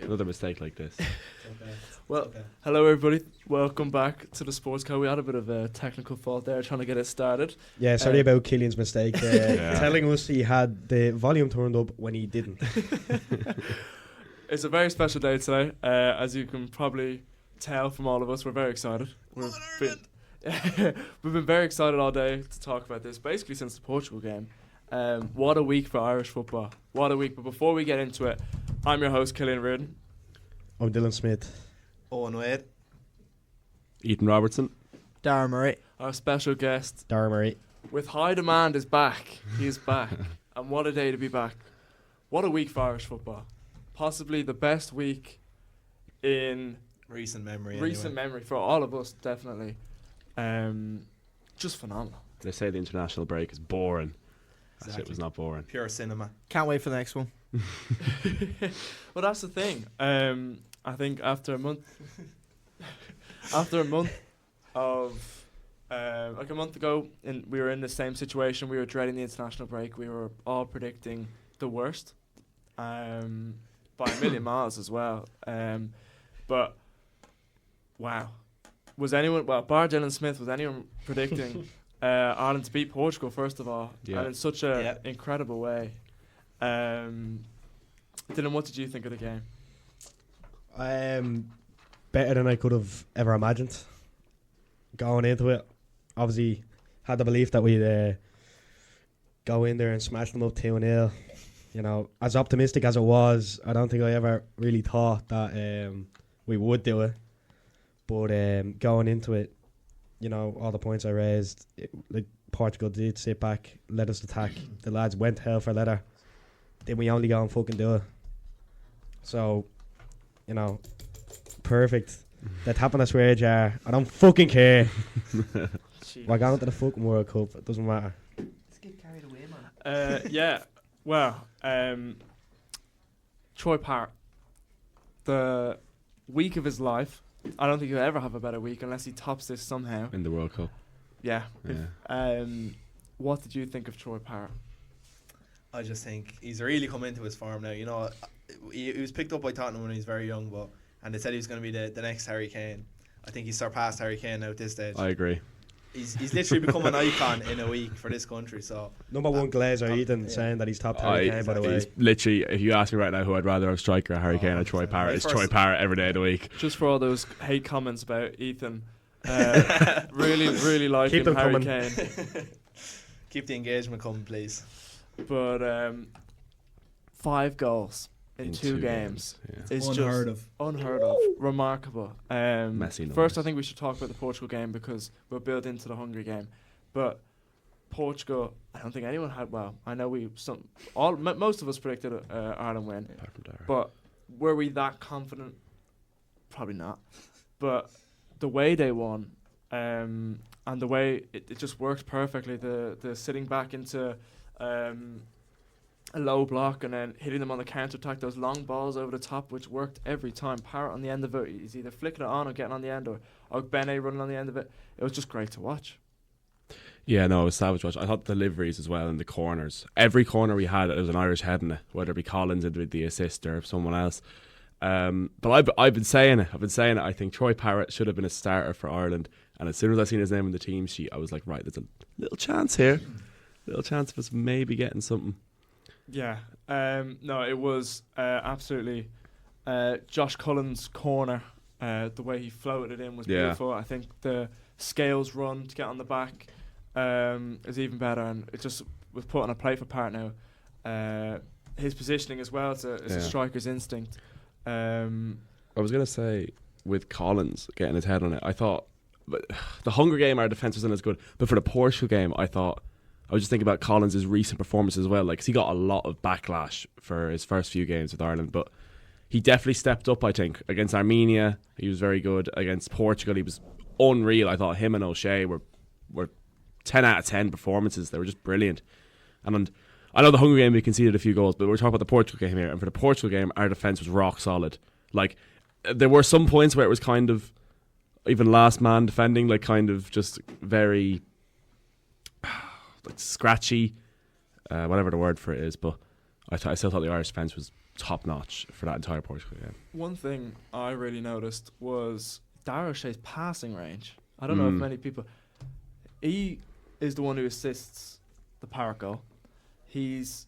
Another mistake like this. Okay. Well, Okay. hello everybody. Welcome back to the Sports Co. We had a bit of a technical fault there trying to get it started. Yeah, sorry about Killian's mistake. Yeah. Telling us he had the volume turned up when he didn't. It's a very special day today. As you can probably tell from all of us, we're very excited. We've been very excited all day to talk about this, basically since the Portugal game. What a week for Irish football. What a week. But before we get into it, I'm your host, Killian Reardon. I'm Dylan Smith. Owen Wade. Ethan Robertson. Darren Murray. Our special guest, Darren Murray. with high demand, is back. He is back. And what a day to be back. What a week for Irish football. Possibly the best week in Recent memory. recent memory for all of us, definitely. Just phenomenal. They say the international break is boring. That Exactly. shit was not boring. Pure cinema. Can't wait for the next one. Well, that's the thing. I think after a month of like a month ago, we were in the same situation. We were dreading the international break. We were all predicting the worst, by a million miles as well. But wow, was anyone? Well, bar Dylan Smith, was anyone predicting Ireland to beat Portugal first of all, Yeah. and in such a incredible way? Dylan, what did you think of the game? Better than I could have ever imagined. Going into it, obviously had the belief that we'd go in there and smash them up 2-0. You know, as optimistic as it was, I don't think I ever really thought that we would do it. But going into it, you know, all the points I raised, like Portugal did sit back, let us attack. The lads went hell for leather. Then we only go and fucking do it. So, you know, perfect. They're tapping a swear jar. I don't fucking care. We're going to the fucking World Cup. It doesn't matter. Let's get carried away, man. Yeah. Well, Troy Parrott, the week of his life. I don't think he'll ever have a better week unless he tops this somehow. In the World Cup. Yeah. Yeah. What did you think of Troy Parrott? I just think he's really come into his form now. You know, he was picked up by Tottenham when he was very young, and they said he was going to be the next Harry Kane. I think he's surpassed Harry Kane now at this stage. I agree. He's literally become an icon in a week for this country. So Number one Glazer, Ethan, yeah. saying that he's top Harry Kane, by the way. He's literally, if you ask me right now who I'd rather have striker, Harry Kane or Troy Parrott, it's Troy Parrott every day of the week. Just for all those hate comments about Ethan, really like Keep him, them Harry coming. Kane. keep the engagement coming, please. But 5 goals in 2 games. Yeah. It's Unheard just unheard of. Remarkable. Messy numbers. First, I think we should talk about the Portugal game because we'll build into the Hungary game. But Portugal, I don't think anyone had. Well, I know most of us predicted Ireland win, Apart from Dara. but were we that confident? Probably not. But the way they won, and the way it just worked perfectly. The sitting back into a low block and then hitting them on the counter attack, those long balls over the top, which worked every time. Parrott on the end of it, he's either flicking it on or getting on the end, or Bene running on the end of it. It was just great to watch. Yeah, no, it was savage watch. I thought the deliveries as well in the corners. Every corner we had, it was an Irish head in it, whether it be Collins with the assist or someone else. But I've been saying it. I think Troy Parrott should have been a starter for Ireland. And as soon as I seen his name on the team sheet, I was like, right, there's a little chance here. Little chance of us maybe getting something. Yeah. No, it was absolutely Josh Cullen's corner. The way he floated it in was beautiful. I think the Scales run to get on the back is even better, and it just was put on a plate for Parrott now. His positioning as well is a striker's instinct. I was going to say, with Collins getting his head on it, I thought the Hunger game, our defence wasn't as good. But for the Portugal game, I was just thinking about Collins' recent performance as well. Like, 'cause he got a lot of backlash for his first few games with Ireland, but he definitely stepped up, I think. Against Armenia, he was very good. Against Portugal, he was unreal. I thought him and O'Shea were 10 out of 10 performances. They were just brilliant. And I know the Hunger game we conceded a few goals, but we're talking about the Portugal game here. And for the Portugal game, our defence was rock solid. Like, there were some points where it was kind of even last man defending, like kind of just very like scratchy, whatever the word for it is. But I still thought the Irish defence was top notch for that entire Portugal game. One thing I really noticed was Dara O'Shea's passing range. I don't know if many people. He is the one who assists the Park goal. He's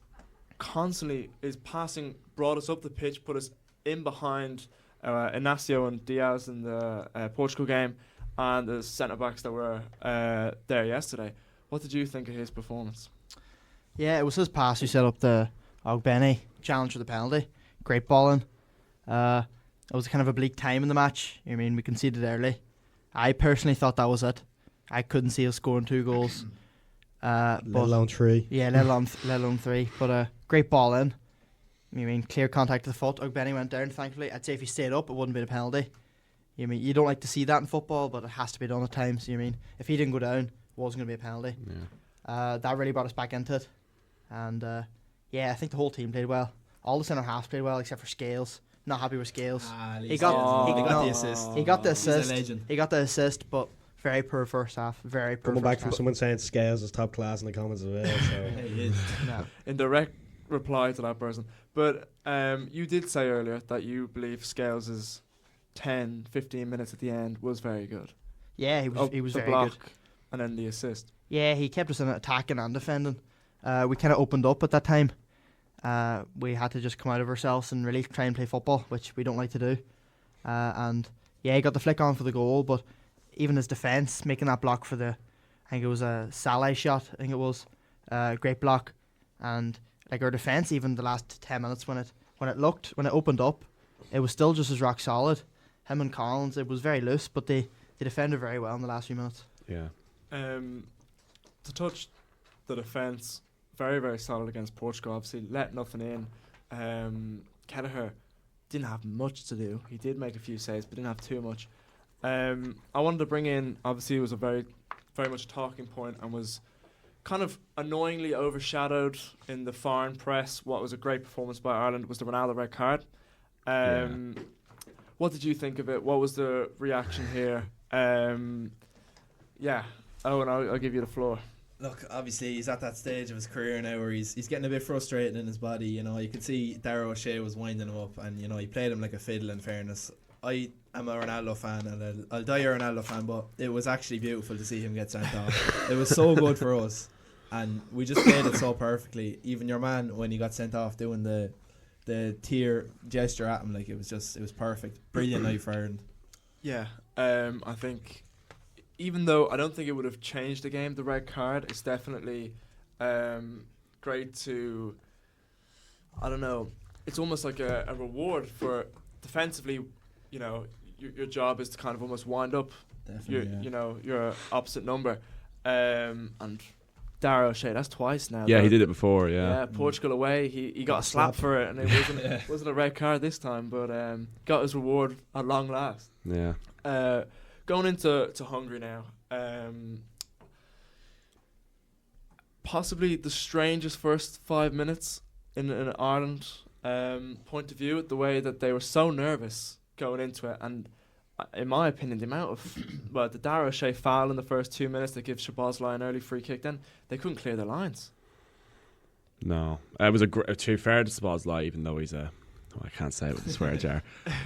constantly is passing, brought us up the pitch, put us in behind Inacio and Diaz in the Portugal game, and the centre backs that were there yesterday. What did you think of his performance? Yeah, it was his pass who set up the Ogbeni challenge for the penalty. Great balling. It was kind of a bleak time in the match. I mean, we conceded early. I personally thought that was it. I couldn't see us scoring 2 goals. Let alone 3. Yeah, let alone 3. But great ball in. I mean, clear contact to the foot. Ogbeni went down, thankfully. I'd say if he stayed up, it wouldn't be a penalty. I mean, you don't like to see that in football, but it has to be done at times. I mean, if he didn't go down, it wasn't going to be a penalty. Yeah. That really brought us back into it. And I think the whole team played well. All the centre halves played well except for Scales. Not happy with Scales. He got the assist. He got the He's a assist. legend. He got the assist, but very poor first half. Very poor. Coming back first from half. someone saying Scales is top class in the comments as well. So He is. No. In direct reply to that person. But you did say earlier that you believe Scales' 10, 15 minutes at the end was very good. Yeah, he was the very block good. and then the assist. Yeah, he kept us in attacking and defending. We kind of opened up at that time. We had to just come out of ourselves and really try and play football, which we don't like to do. And yeah, he got the flick on for the goal, but even his defence, making that block for I think it was a Saleh shot, I think it was, great block. And like our defence, even the last 10 minutes when it opened up, it was still just as rock solid. Him and Collins, it was very loose, but they defended very well in the last few minutes. Yeah. To touch the defence, very, very solid against Portugal. Obviously, let nothing in. Kelleher didn't have much to do. He did make a few saves, but didn't have too much. I wanted to bring in, obviously, it was a very, very much a talking point and was kind of annoyingly overshadowed in the foreign press. What was a great performance by Ireland was the Ronaldo red card. What did you think of it? What was the reaction here? Yeah. Owen, I'll give you the floor. Look, obviously he's at that stage of his career now where he's getting a bit frustrated in his body. You know, you could see Dara O'Shea was winding him up, and you know he played him like a fiddle. In fairness, I am a Ronaldo fan, and I'll die a Ronaldo fan. But it was actually beautiful to see him get sent off. It was so good for us, and we just played it so perfectly. Even your man, when he got sent off, doing the tear gesture at him, like it was perfect. Brilliant night for Ireland. Yeah, I think even though I don't think it would have changed the game, the red card, it's definitely great to, I don't know, it's almost like a reward for defensively, you know, your job is to kind of almost wind up your opposite number. And Dara O'Shea, that's twice now. Yeah, he did it before, yeah. Portugal away, he got a slap for it, and it wasn't a red card this time, but got his reward at long last. Yeah. Going into Hungary now, possibly the strangest first 5 minutes in Ireland point of view, the way that they were so nervous going into it, and in my opinion, the amount of the Dara O'Shea foul in the first 2 minutes that gives Szoboszlai an early free kick, then they couldn't clear their lines. No, it was too fair to Szoboszlai, even though he's I can't say it with the swear jar,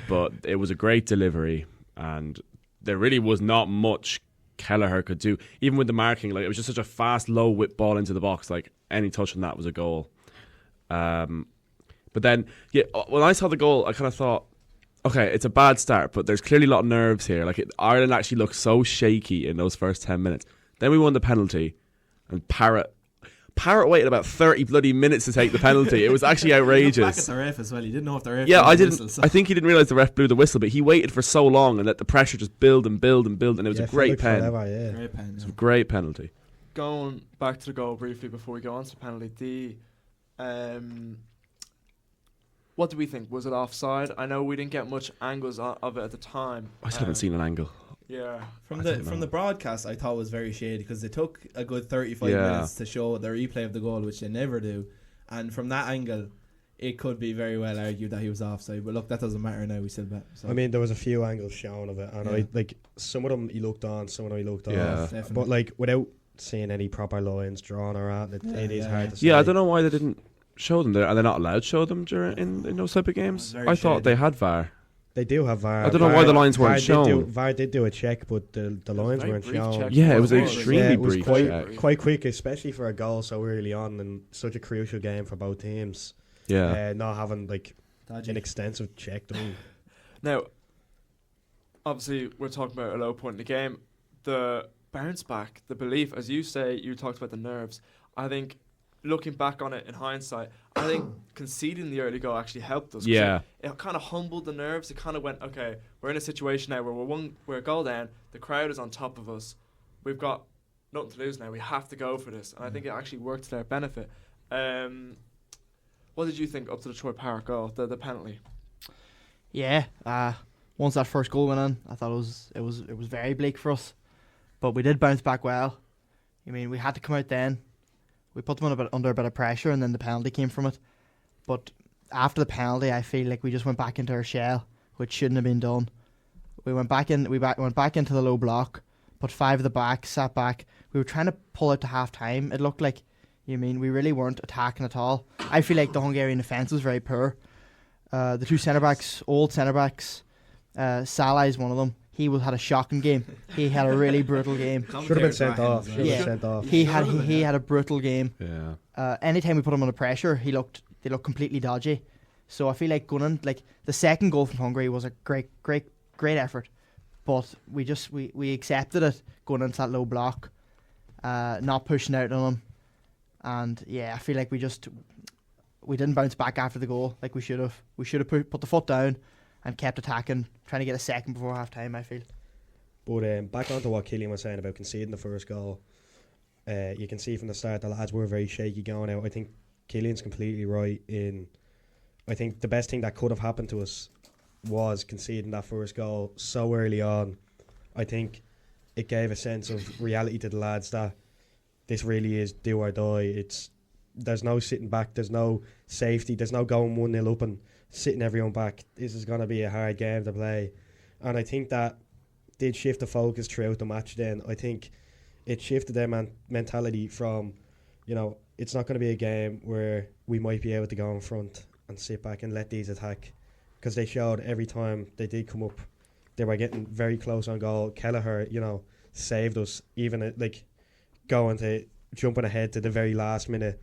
but it was a great delivery, and there really was not much Kelleher could do, even with the marking. Like, it was just such a fast, low whip ball into the box. Like, any touch on that was a goal. But then, yeah, when I saw the goal, I kind of thought, okay, it's a bad start, but there's clearly a lot of nerves here. Like, Ireland actually looked so shaky in those first 10 minutes. Then we won the penalty, and Parrott waited about 30 bloody minutes to take the penalty. It was actually outrageous. He looked back at the ref as well. He didn't know if the ref. Yeah, blew I the didn't. whistle, so. I think he didn't realise the ref blew the whistle, but he waited for so long and let the pressure just build and build and build, and it was a great pen. Great pen. It was a great penalty. Going back to the goal briefly before we go on to the penalty, what do we think? Was it offside? I know we didn't get much angles of it at the time. I still haven't seen an angle. Yeah. From the broadcast, I thought it was very shady because they took a good 35 minutes to show the replay of the goal, which they never do. And from that angle, it could be very well argued that he was offside. But look, that doesn't matter now. We still bet. So. I mean, there was a few angles shown of it, and I like some of them he looked on, some of them he looked off. Definitely. But like without seeing any proper lines drawn or at, it is hard to say. Yeah, I don't know why they didn't. show them? Are they not allowed to show them during in those type of games? Very I thought shady. they had VAR. They do have VAR. I don't know why the lines weren't shown. VAR did do a check, but the lines very weren't brief shown. check. Yeah, it was Yeah, extremely Yeah, it was brief. quite check. quite quick, especially for a goal so early on in such a crucial game for both teams. Yeah. Not having like Dodgy. an extensive check done. Now, obviously, we're talking about a low point in the game. The bounce back, the belief, as you say, you talked about the nerves. I think, looking back on it in hindsight, I think conceding the early goal actually helped us. 'cause Yeah. It kind of humbled the nerves. It kind of went, okay, we're in a situation now where we're a goal down. The crowd is on top of us. We've got nothing to lose now. We have to go for this. And I think it actually worked to their benefit. What did you think up to the Troy Park goal, the penalty? Yeah. Once that first goal went in, I thought it was very bleak for us, but we did bounce back well. I mean, we had to come out then. We put them under a bit of pressure, and then the penalty came from it. But after the penalty, I feel like we just went back into our shell, which shouldn't have been done. We went back in. Went back into the low block, put 5 at the back, sat back. We were trying to pull out to half time. It looked like, we really weren't attacking at all. I feel like the Hungarian defence was very poor. The two centre backs, old centre backs, Salah is one of them. He had a shocking game. He had a really brutal game. Should have been sent off. Should have Yeah. been sent off. He had a brutal game. Yeah. Anytime we put him under pressure, they looked completely dodgy. So I feel like going in, like the second goal from Hungary was a great effort, but we accepted it going into that low block, not pushing out on them, and yeah, I feel like we didn't bounce back after the goal like we should have. We should have put the foot down and kept attacking, trying to get a second before half time, I feel. But back onto what Killian was saying about conceding the first goal, you can see from the start the lads were very shaky going out. I think Killian's completely right in. I think the best thing that could have happened to us was conceding that first goal so early on. I think it gave a sense of reality to the lads that this really is do or die. There's no sitting back, there's no safety, there's no going 1-0 up and sitting everyone back. This is going to be a hard game to play. And I think that did shift the focus throughout the match then. I think it shifted their mentality from, it's not going to be a game where we might be able to go in front and sit back and let these attack. Because they showed every time they did come up, they were getting very close on goal. Kelleher, saved us, even jumping ahead to the very last minute.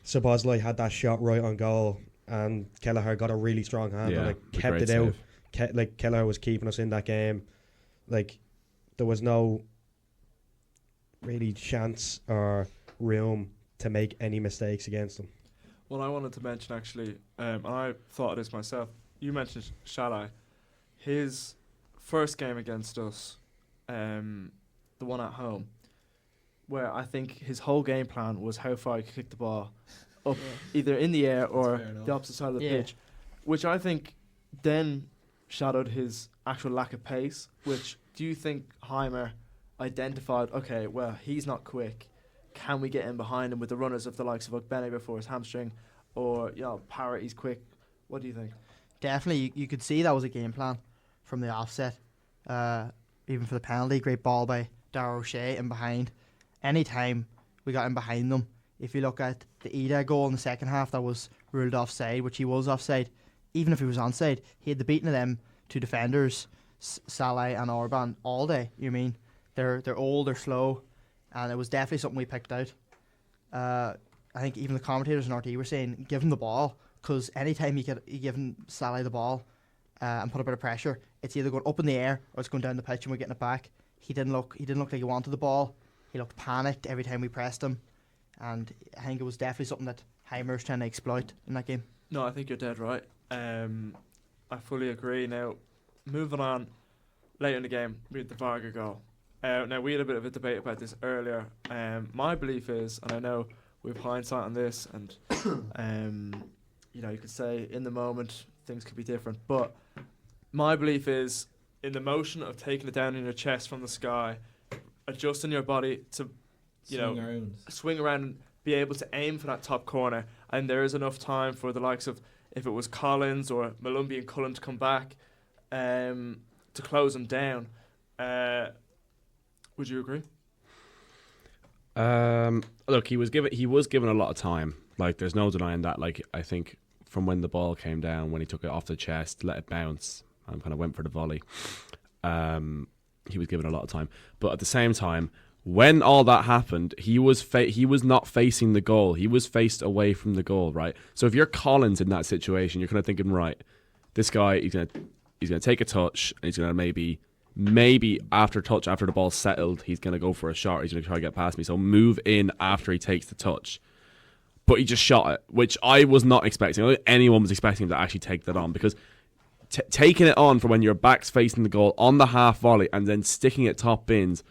Szoboszlai had that shot right on goal, and Kelleher got a really strong hand on it, kept it out. Kelleher was keeping us in that game. Like, there was no really chance or room to make any mistakes against them. What I wanted to mention actually, and I thought of this myself, you mentioned Shalai. His first game against us, the one at home, where I think his whole game plan was how far he could kick the ball up, either in the air or fair enough. the opposite side of the Yeah. pitch, which I think then shadowed his actual lack of pace. Which, do you think Heimer identified, okay, well, he's not quick, can we get in behind him with the runners of the likes of Ogbene before his hamstring, or Parrott, he's quick? What do you think? Definitely, you could see that was a game plan from the offset. Even for the penalty, great ball by Darragh O'Shea in behind. Anytime we got in behind them, if you look at the Ida goal in the second half, that was ruled offside, which he was offside. Even if he was onside, he had the beating of them two defenders, Salah and Orban, all day. They're old, they're slow, and it was definitely something we picked out. I think even the commentators in RT were saying, give him the ball, because anytime you give Salah the ball and put a bit of pressure, it's either going up in the air or it's going down the pitch and we're getting it back. He didn't look like he wanted the ball. He looked panicked every time we pressed him, and I think it was definitely something that Heimer's trying to exploit in that game. No, I think you're dead right. I fully agree. Now, moving on, later in the game, we had the Varga goal. Now, we had a bit of a debate about this earlier. My belief is, and I know we have hindsight on this, and you could say in the moment things could be different, but my belief is, in the motion of taking it down in your chest from the sky, adjusting your body to, swing around and be able to aim for that top corner, and there is enough time for the likes of, if it was Collins or Malumbi and Cullen to come back to close him down. Would you agree? Look, he was given a lot of time Like, there's no denying that. Like, I think from when the ball came down, when he took it off the chest, let it bounce, and kind of went for the volley, he was given a lot of time. But at the same time, when all that happened, he was not facing the goal. He was faced away from the goal, right? So if you're Collins in that situation, you're kind of thinking, right, this guy, he's gonna take a touch, and he's gonna maybe after the ball's settled, he's gonna go for a shot. He's gonna try to get past me. So move in after he takes the touch. But he just shot it, which I was not expecting. I don't think anyone was expecting him to actually take that on, because taking it on for when your back's facing the goal on the half volley and then sticking it top bins,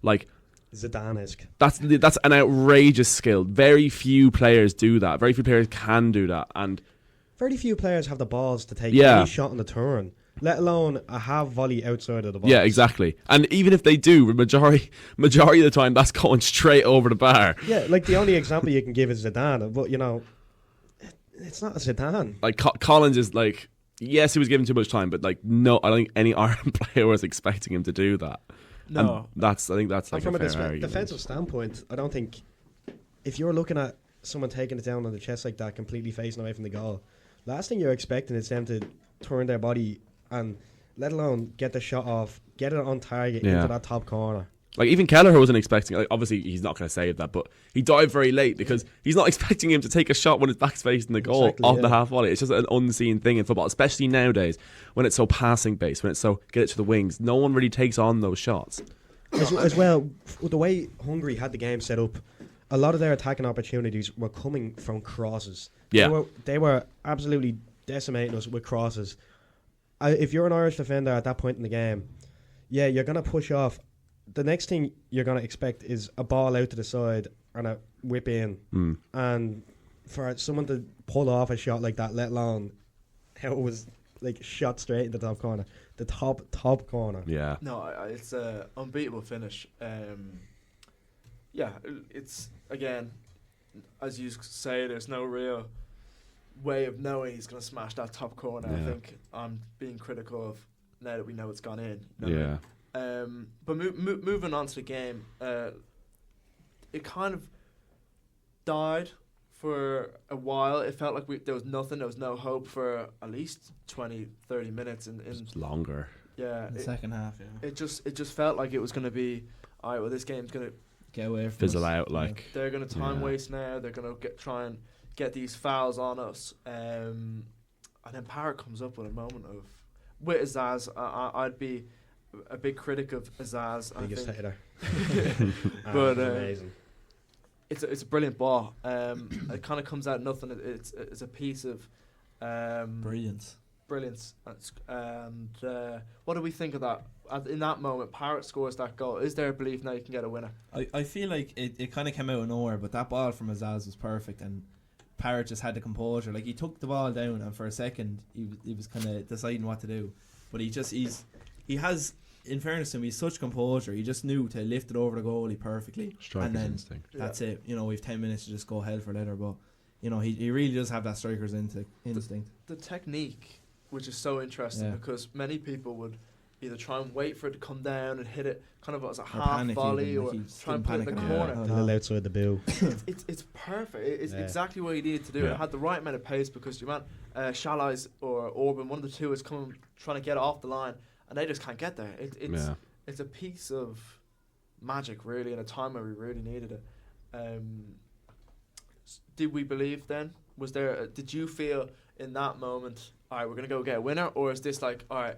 like, Zidane-esque. that's an outrageous skill. Very few players do that. Very few players can do that. And Very few players have the balls to take Yeah. any shot on the turn, let alone a half volley outside of the box. yeah, exactly. And even if they do, the majority of the time, that's going straight over the bar. Yeah, like the only example you can give is Zidane, but it's not a Zidane. Like, Collins is like, yes, he was given too much time, but like, no, I don't think any Ireland player was expecting him to do that. No. And I think that's like And from a a fair argument. defensive standpoint, I don't think if you're looking at someone taking it down on the chest like that, completely facing away from the goal, last thing you're expecting is them to turn their body and, let alone get the shot off, get it on target Yeah. into that top corner. Like, even Kelleher wasn't expecting. Like, obviously, he's not going to save that, but he dived very late because he's not expecting him to take a shot when his back's facing the goal Exactly, off yeah. the half volley. It's just an unseen thing in football, especially nowadays when it's so passing based, when it's so get it to the wings. No one really takes on those shots. As well, the way Hungary had the game set up, a lot of their attacking opportunities were coming from crosses. Yeah. They were absolutely decimating us with crosses. If you're an Irish defender at that point in the game, yeah, you're going to push off. The next thing you're going to expect is a ball out to the side and a whip in. Mm. And for someone to pull off a shot like that, let alone how it was like shot straight in the top corner, the top corner. Yeah. No, it's a unbeatable finish. Yeah, it's, again, as you say, there's no real way of knowing he's going to smash that top corner. Yeah. I think I'm being critical of now that we know it's gone in. You know? Yeah. But moving on to the game, it kind of died for a while. It felt like there was nothing. There was no hope for at least 20, 30 minutes. It's longer. Yeah, The second half, yeah. it just felt like it was going to be, all right, well, this game's going to, Get away from Fizzle us. out, like. they're going to time Yeah. waste now. They're going to try and get these fouls on us. And then Parrott comes up with a moment of, with Azaz, I'd be a big critic of Azaz. Biggest I think. hater. But, Amazing. It's a brilliant ball. It kind of comes out nothing. It's a piece of Brilliance. brilliance. And what do we think of that? In that moment, Parrott scores that goal. Is there a belief now you can get a winner? I feel like it kind of came out of nowhere, but that ball from Azaz was perfect, and Parrott just had the composure. Like, he took the ball down, and for a second he was kind of deciding what to do, but he has, in fairness to him, he's such composure. He just knew to lift it over the goalie perfectly, Striker's and then instinct. that's it. We've 10 minutes to just go hell for leather, but he really does have that striker's instinct. The technique, which is so interesting, Yeah. because many people would either try and wait for it to come down and hit it kind of as a Or half panic volley, even, or like he's try and getting put it in the panic corner. on A little outside the bill. It's perfect. It's Yeah. exactly what he needed to do. Yeah. It had the right amount of pace, because your man Shalais or Orban, one of the two, is coming trying to get off the line, and they just can't get there. Yeah. It's a piece of magic, really, in a time where we really needed it. Did we believe then? Was there? Did you feel in that moment, all right, we're gonna go get a winner, or is this like, all right,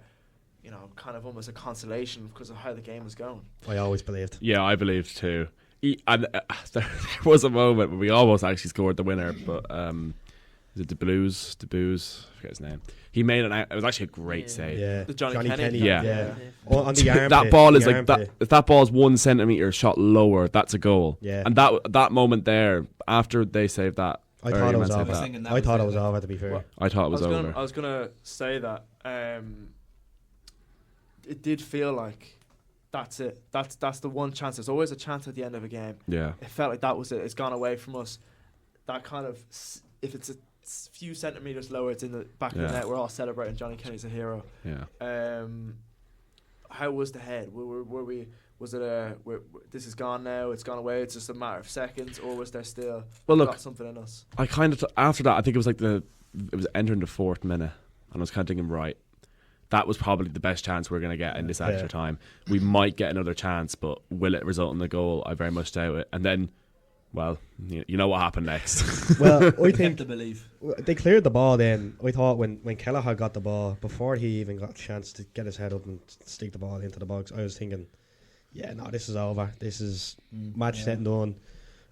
kind of almost a consolation because of how the game was going? I always believed. Yeah, I believed too. And there was a moment where we almost actually scored the winner, but is it DeBooz? I forget his name. He made it was actually a great Yeah. save. Yeah. The Johnny Kenny? Yeah. On the armpit. That ball is the like that. armpit. If that ball's 1 centimeter shot lower, that's a goal. Yeah. And that moment there, after they saved that, I thought it was Erling over. saved thinking that I was thought it it, was like- over, to be fair. Well, I thought it was over. I was gonna say that it did feel like that's it. That's the one chance. There's always a chance at the end of a game. Yeah. It felt like that was it. It's gone away from us. That kind of, if it's a few centimeters lower, it's in the back of Yeah. the net. We're all celebrating Johnny Kenny's a hero. Yeah. how was the head? Were we? Was it a this is gone now? It's gone away. It's just a matter of seconds, or was there still got something in us? I kind of after that, I think it was like it was entering the 4th minute, and I was kind of thinking, right, that was probably the best chance we're going to get in this extra time. We might get another chance, but will it result in a goal? I very much doubt it. And then, well, you know what happened next. Well, I think to believe. they cleared the ball then. I thought when Kelleher got the ball, before he even got a chance to get his head up and stick the ball into the box, I was thinking, yeah, no, this is over. This is match set and done.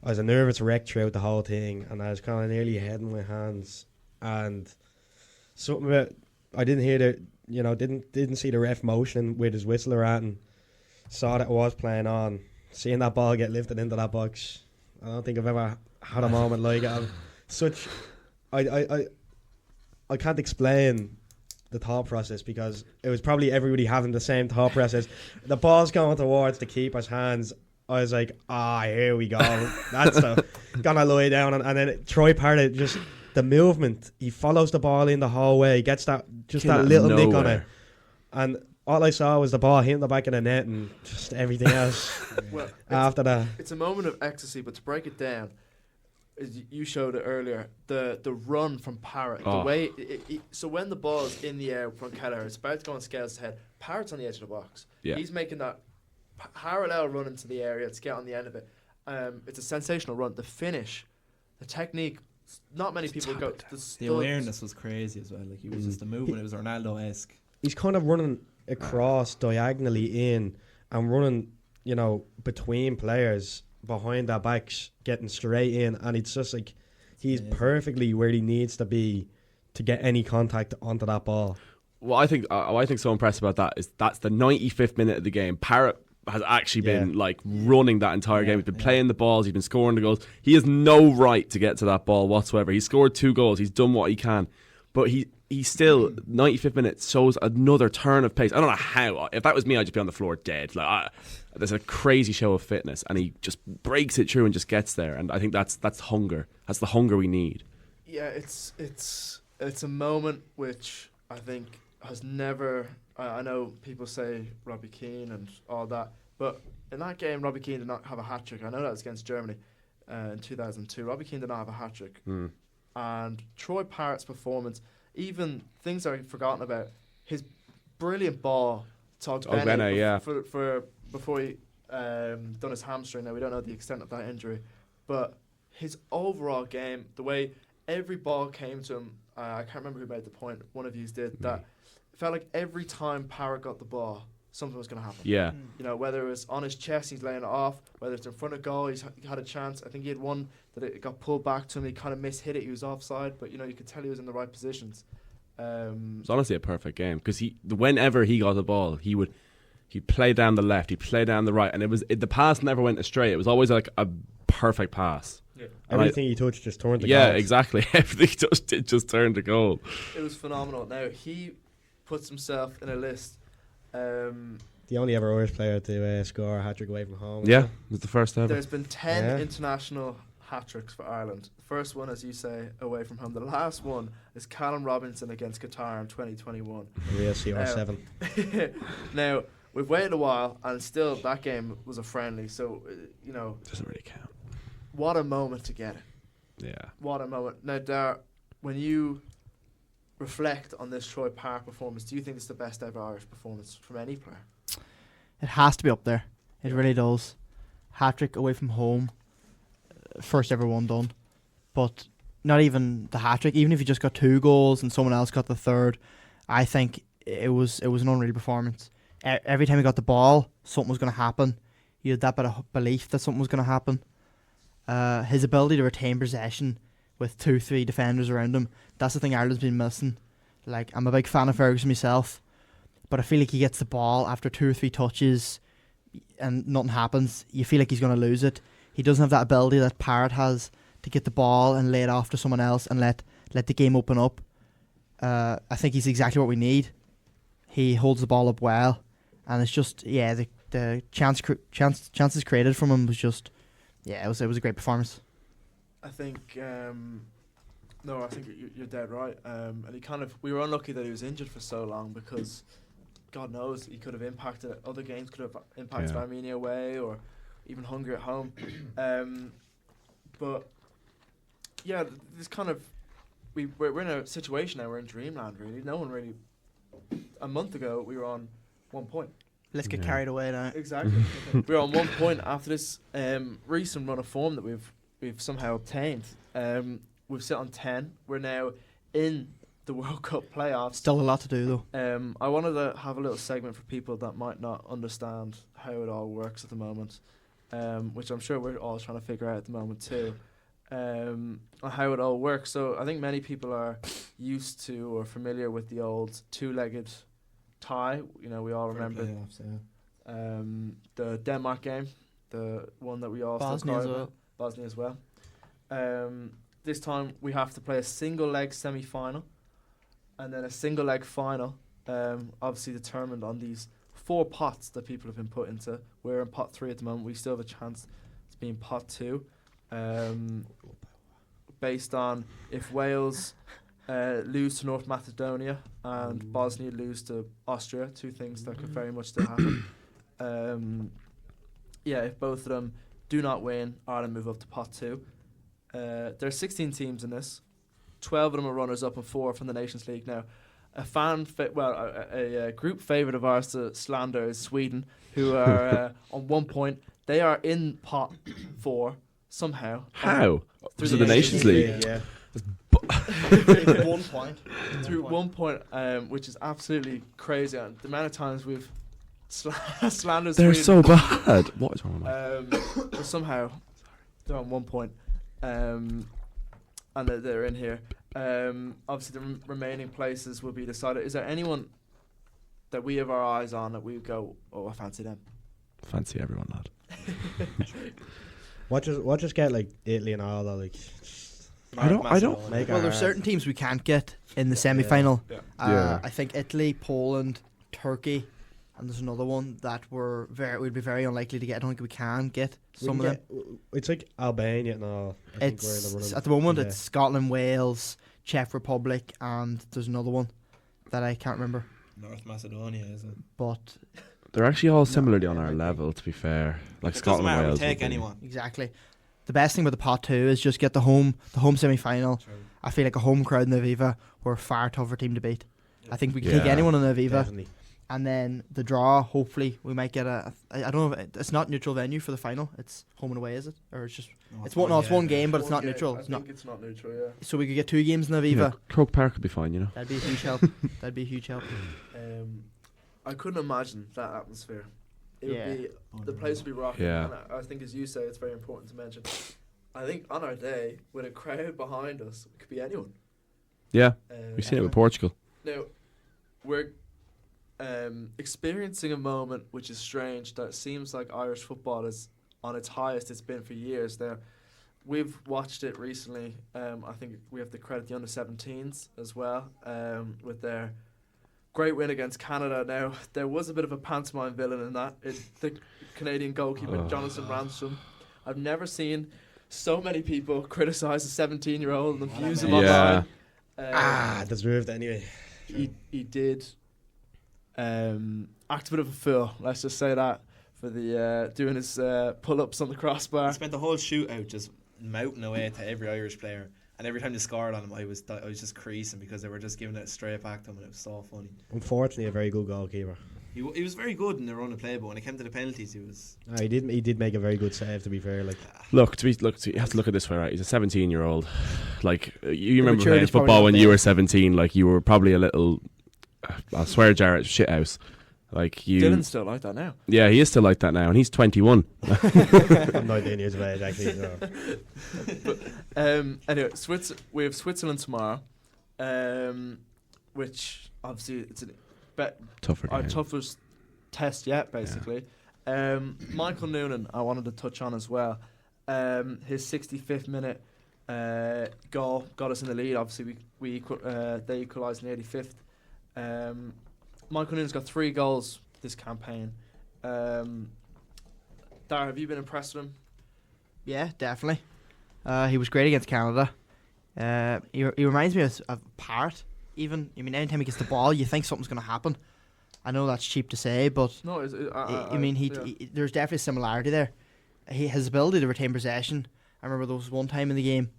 I was a nervous wreck throughout the whole thing, and I was kind of nearly head in my hands. And something about, I didn't hear didn't see the ref motion with his whistle around, and saw that it was playing on. Seeing that ball get lifted into that box, I don't think I've ever had a moment like it. I can't explain the thought process, because it was probably everybody having the same thought process. The ball's going towards the keeper's hands. I was like, here we go. That's gonna lie down. And then Troy Parrott, just the movement, he follows the ball in the hallway, gets that little nick on it. And all I saw was the ball hitting the back of the net, and just everything else after that. It's a moment of ecstasy, but to break it down, as you showed it earlier, the run from Parrott, the way so when the ball's in the air from Kelleher, it's about to go on Scales' head. Parrott's on the edge of the box. Yeah. He's making that parallel run into the area to get on the end of it. It's a sensational run. The finish, the technique. Not many people go. The awareness was crazy as well. Like, he was just the movement. It was Ronaldo-esque. He's kind of running across diagonally in and running, between players behind their backs, getting straight in, and it's just like he's perfectly where he needs to be to get any contact onto that ball. Well, I think so impressive about that is that's the 95th minute of the game. Parrott has actually been running that entire game. He's been playing the balls. He's been scoring the goals. He has no right to get to that ball whatsoever. He's scored 2 goals. He's done what he can, but he still 95th minute shows another turn of pace. I don't know how. If that was me, I'd just be on the floor dead. There's a crazy show of fitness, and he just breaks it through and just gets there. And I think that's hunger. That's the hunger we need. Yeah, it's a moment which I think has never. I know people say Robbie Keane and all that, but in that game, Robbie Keane did not have a hat trick. I know that was against Germany in 2002. Robbie Keane did not have a hat trick, and Troy Parrott's performance, even things I've forgotten about, his brilliant ball to Ogbene for before he done his hamstring. Now we don't know the extent of that injury, but his overall game, the way every ball came to him, I can't remember who made the point. One of you did that. It felt like every time Parrott got the ball, something was going to happen. Yeah. Whether it was on his chest, he's laying it off. Whether it's in front of goal, he had a chance. I think he had one that it got pulled back to him. He kind of mishit it. He was offside, but you could tell he was in the right positions. It was honestly a perfect game, because whenever he got the ball, he'd play down the left, he'd play down the right, and the pass never went astray. It was always like a perfect pass. Yeah. Everything he touched just turned to goal. Yeah, exactly. Everything he touched did just turn to goal. It was phenomenal. Now he puts himself in a list. The only ever Irish player to score a hat-trick away from home. Yeah, it was the first ever. There's been 10 international hat-tricks for Ireland. The first one, as you say, away from home. The last one is Callum Robinson against Qatar in 2021. Real CR7. Now, we've waited a while, and still that game was a friendly, so, doesn't really count. What a moment to get it. Yeah. What a moment. Now, Dar, when you reflect on this Troy Parrott performance, do you think it's the best ever Irish performance from any player? It has to be up there. It really does. Hat-trick away from home. First ever one done. But not even the hat-trick. Even if you just got 2 goals and someone else got the third, I think it was an unreal performance. Every time he got the ball, something was going to happen. You had that bit of belief that something was going to happen. His ability to retain possession with 2-3 defenders around him, that's the thing Ireland's been missing. I'm a big fan of Ferguson myself, but I feel like he gets the ball after 2 or 3 touches and nothing happens. You feel like he's going to lose it. He doesn't have that ability that Parrott has to get the ball and lay it off to someone else and let the game open up. I think he's exactly what we need. He holds the ball up well, and it's just the chances created from him was just it was a great performance. I think I think you're dead right. And we were unlucky that he was injured for so long, because God knows, he could have impacted other games. Could have impacted Yeah. Armenia away or even Hungary at home. But yeah, this kind of we're in a situation now. We're in dreamland, really. No one really. A month ago, we were on 1 point. Let's get Yeah. carried away now. Exactly. We're on 1 point after this recent run of form that we've somehow obtained. We've sit on 10. We're now in the World Cup playoffs. Still a lot to do though. I wanted to have a little segment for people that might not understand how it all works at the moment, which I'm sure we're all trying to figure out at the moment too, on how it all works. So I think many people are used to or familiar with the old two-legged tie. You know, we all remember Playoffs, yeah. the Denmark game, the one that we all still Bosnia cry as about. well. Bosnia as well. This time we have to play a single leg semi-final and then a single leg final, obviously determined on these 4 pots that people have been put into. We're in pot 3 at the moment. We still have a chance to be in pot 2, based on if Wales lose to North Macedonia and Bosnia lose to Austria, 2 things that could very much still happen. If both of them do not win, Ireland move up to pot 2. There's 16 teams in this. 12 of them are runners-up and 4 from the Nations League. Now, a group favourite of ours to slander is Sweden, who are on 1 point. They are in pot 4 somehow. How? Through So the Nations League. Yeah. 1 point. Through 1 point, which is absolutely crazy. And the amount of times we've slandered They're Sweden. so bad. What is wrong with that? But somehow they're on 1 point, and they're in here. Obviously, the remaining places will be decided. Is there anyone that we have our eyes on that we go, oh, I fancy them? Fancy everyone, lad. What just get like Italy and all that like. I don't. Make Well, our- there's certain teams we can't get in the semi-final. Yeah. Yeah. I think Italy, Poland, Turkey, and there's another one that we'd be very unlikely to get. I don't think we can get we some can of them. get- It's like Albania and all. I think we're in the It's running. at the moment Yeah. it's Scotland, Wales, Czech Republic, and there's another one that I can't remember. North Macedonia, is it? But They're actually all similarly on our level, to be fair. Like It doesn't Scotland, matter, Wales. we take would be- anyone. exactly, the best thing with the pot 2 is just get the home semi-final. True. I feel like a home crowd in the Aviva were a far tougher team to beat. I think we can Yeah. take anyone in the Aviva. Definitely. And then the draw, hopefully we might get I don't know, it's not neutral venue for the final. It's home and away, is it? Or it's just No, it's one game, but it's One not game. neutral. I It's think not. it's not neutral. Yeah. So we could get 2 games in the Aviva. Yeah, Croke Park would be fine, you know. That'd be a huge help. That'd be a huge help. I couldn't imagine that atmosphere. It Yeah. would be the place would be rocking. Yeah. And I think, as you say, it's very important to mention. I think on our day, with a crowd behind us, it could be anyone. Yeah, we've seen it with Portugal. Now, we're experiencing a moment which is strange, that it seems like Irish football is on its highest it's been for years. Now, we've watched it recently. I think we have to credit the under-17s as well, with their great win against Canada. Now, there was a bit of a pantomime villain in that. The Canadian goalkeeper, Oh. Jonathan Ransom. I've never seen so many people criticise a 17-year-old and abuse him Yeah. online. Deserved anyway. He did act a bit of a fool, let's just say that, for the doing his pull-ups on the I crossbar. spent the whole shootout just mouthing away to every Irish player, and every time they scored on him, I was just creasing because they were just giving it straight back to him, and it was so funny. Unfortunately, a very good goalkeeper. He was very good in the run of play, but when it came to the penalties, he was. He did make a very good save. To be fair, like Look, you have to look at this way, right? He's a 17-year-old. Like you remember maturity's playing probably football not when you there. were 17. Like you were probably a little, I'll swear, Jarrett shithouse. Like you, Dylan's still like that now. yeah, he is still like that now, and he's 21. I'm 19 years of age actually. So. Anyway, we have Switzerland tomorrow, which obviously it's Tougher our game. toughest test yet, basically. Michael Noonan, I wanted to touch on as well. His 65th minute goal got us in the lead. Obviously, they equalised in the 85th. Michael Noonan's got 3 goals this campaign. Dara, have you been impressed with him? Yeah, definitely. He was great against Canada. He reminds me of Parrott. Even, I mean, anytime he gets the ball, you think something's going to happen. I know that's cheap to say, but No, I mean, there's definitely a similarity there. His ability to retain possession. I remember there was one time in the game,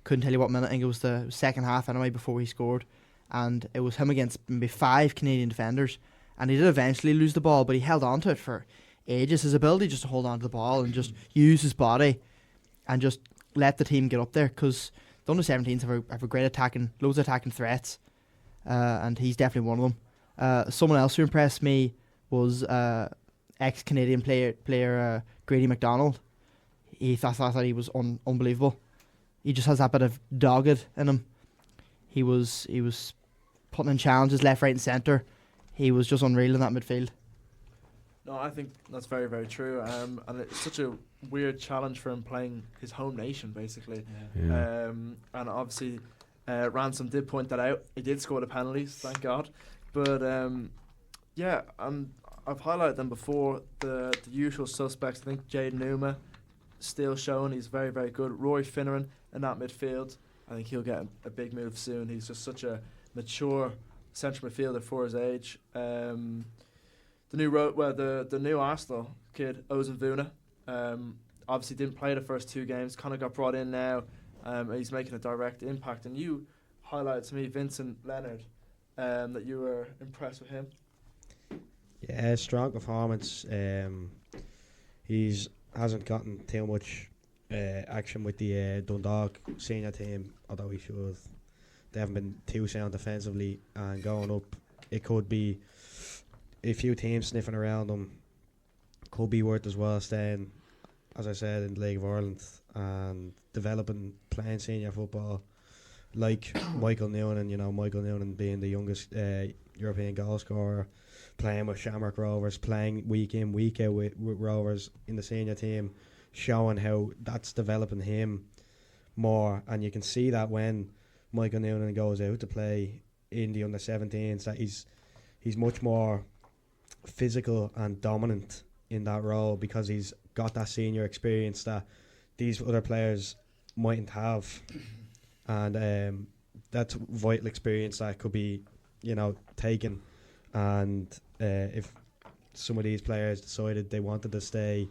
couldn't tell you what minute, I think it was the second half anyway, before he scored, and it was him against maybe 5 Canadian defenders, and he did eventually lose the ball, but he held on to it for ages. His ability just to hold on to the ball and just use his body and just let the team get up there, because the under-17s have a great attacking, loads of attacking threats, and he's definitely one of them. Someone else who impressed me was ex-Canadian player Grady McDonald. I thought he was unbelievable. He just has that bit of dogged in him. He was putting in challenges left, right and centre. He was just unreal in that midfield. No, I think that's very, very true. And it's such a weird challenge for him playing his home nation, basically. Yeah. And obviously, Ransom did point that out. He did score the penalties, thank God. But yeah, I've highlighted them before. The usual suspects. I think Jaden Numa still showing he's very, very good. Roy Finneran in that midfield. I think he'll get a big move soon. He's just such a mature central midfielder for his age. The new Arsenal kid, Ozan Vuna, obviously didn't play the first 2 games. Kind of got brought in now. He's making a direct impact. And you highlighted to me Vincent Leonard, that you were impressed with him. Yeah, strong performance. He's hasn't gotten too much action with the Dundalk senior team, although he should. They haven't been too sound defensively, and going up, it could be a few teams sniffing around them. Could be worth as well staying, as I said, in the League of Ireland and developing, playing senior football, like Michael Noonan. Michael Noonan being the youngest European goal scorer, playing with Shamrock Rovers, playing week in, week out with Rovers in the senior team, showing how that's developing him more. And you can see that when Michael Noonan goes out to play in the under-17s, that he's much more physical and dominant in that role, because he's got that senior experience that these other players mightn't have. And that's vital experience that could be, taken. And if some of these players decided they wanted to stay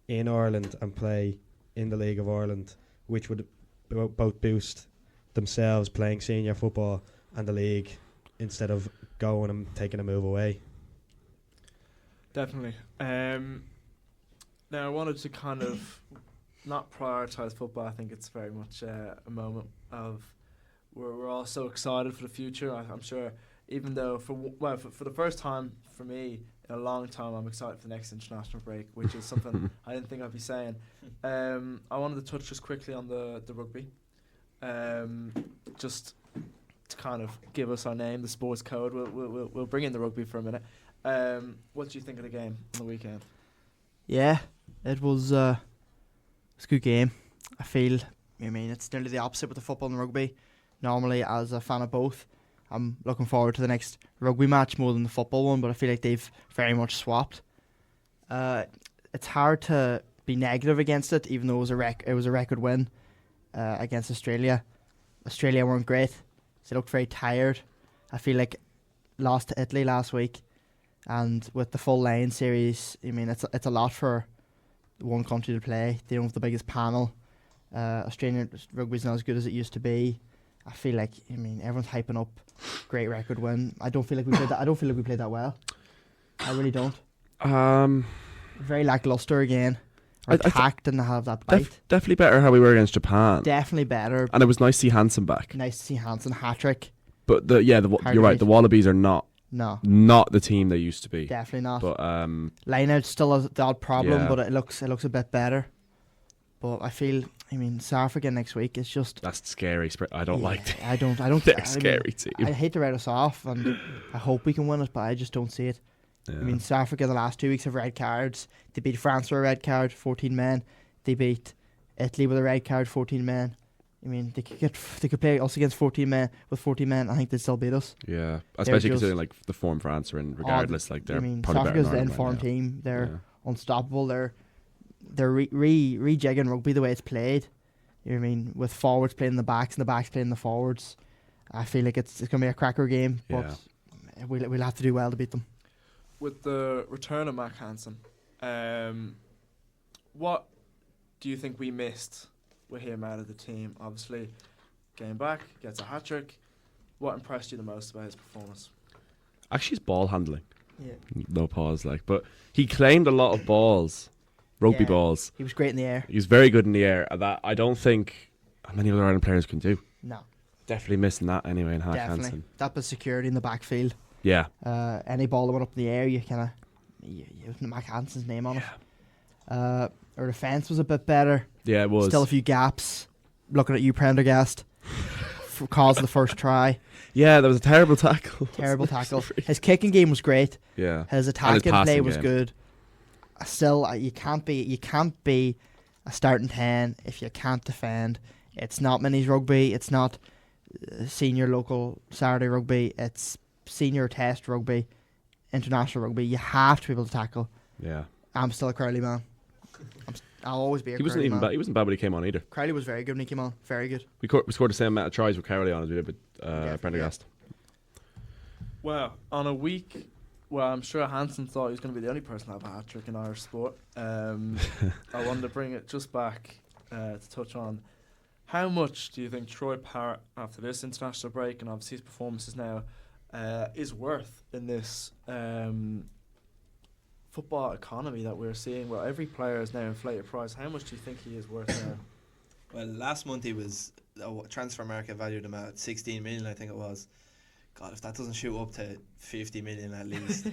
in Ireland and play in the League of Ireland, which would both boost themselves playing senior football and the league, instead of going and taking a move away. Definitely. Now, I wanted to kind of not prioritise football. I think it's very much a moment of we're all so excited for the future. I'm sure, even though for the first time for me in a long time, I'm excited for the next international break, which is something I didn't think I'd be saying. I wanted to touch just quickly on the rugby, just to kind of give us our name, the sports code. We'll bring in the rugby for a minute. What do you think of the game on the weekend? Yeah, it was a good game. I feel, it's nearly the opposite with the football and the rugby. Normally, as a fan of both, I'm looking forward to the next rugby match more than the football one, but I feel like they've very much swapped. It's hard to be negative against it, even though it was a record win against Australia. Australia weren't great. They looked very tired. I feel like lost to Italy last week, and with the full line series, it's a lot for one country to play. They don't have the biggest panel. Australian rugby's not as good as it used to be. I feel like everyone's hyping up great record win. I don't feel like we played that. I don't feel like we played that well. I really don't. Very lackluster again. Our attack didn't have that bite. Definitely better how we were against Japan. Definitely better. And it was nice to see Hansen back. Nice to see Hansen hat-trick. But you're right. The Wallabies are not the team they used to be. Definitely not. But line-out still has the odd problem, Yeah. but it looks a bit better. But I feel, South Africa next week is just. That's scary. I don't like it. I don't. They're a scary team. I hate to write us off, and I hope we can win it, but I just don't see it. Yeah. South Africa the last 2 weeks have red cards. They beat France with a red card, 14 men. They beat Italy with a red card, 14 men. They could play us against 14 men with 14 men. I think they'd still beat us. Yeah, especially considering like the form France are in. Regardless, they're probably South better Africa's than the Ireland informed right now. team. They're unstoppable. They're rejigging rugby the way it's played. With forwards playing the backs and the backs playing the forwards. I feel like it's going to be a cracker game, but we'll have to do well to beat them. with the return of Mac Hansen, what do you think we missed with him out of the team? Obviously, came back, gets a hat trick. What impressed you the most about his performance? Actually, his ball handling. Yeah. No pause, like, but he claimed a lot of balls, rugby Yeah. balls. He was great in the air. He was very good in the air. And that I don't think many other Ireland players can do. No, Definitely missing that anyway in Hack definitely. Hansen. That was security in the backfield. Yeah. Any ball that went up in the air, you kind of you Mac Hansen's name on it. Our defence was a bit better. Yeah, it was. Still a few gaps. Looking at you, Prendergast, for cause of the first try. Yeah, there was a terrible tackle. Terrible tackle. His kicking game was great. Yeah. His attacking play passing was game. good. Still, you can't be a starting 10 if you can't defend. It's not minis rugby. It's not senior local Saturday rugby. It's senior test rugby, international rugby. You have to be able to tackle. Yeah. I'm still a Crowley man. I'll always be a He wasn't Crowley even man. bad. He wasn't bad when he came on either. Crowley was very good when he came on. Very good. We scored the same amount of tries with Cowley on as we did with Prendergast. Well, on a week, well, I'm sure Hansen thought he was going to be the only person to have a hat trick in Irish sport. I wanted to bring it just back to touch on how much do you think Troy Parrott, after this international break and obviously his performances now, is worth in this football economy that we're seeing, where every player is now inflated price? How much do you think he is worth now? Well, last month he was transfer market valued him at 16 million, I think it was. God, if that doesn't shoot up to 50 million at least.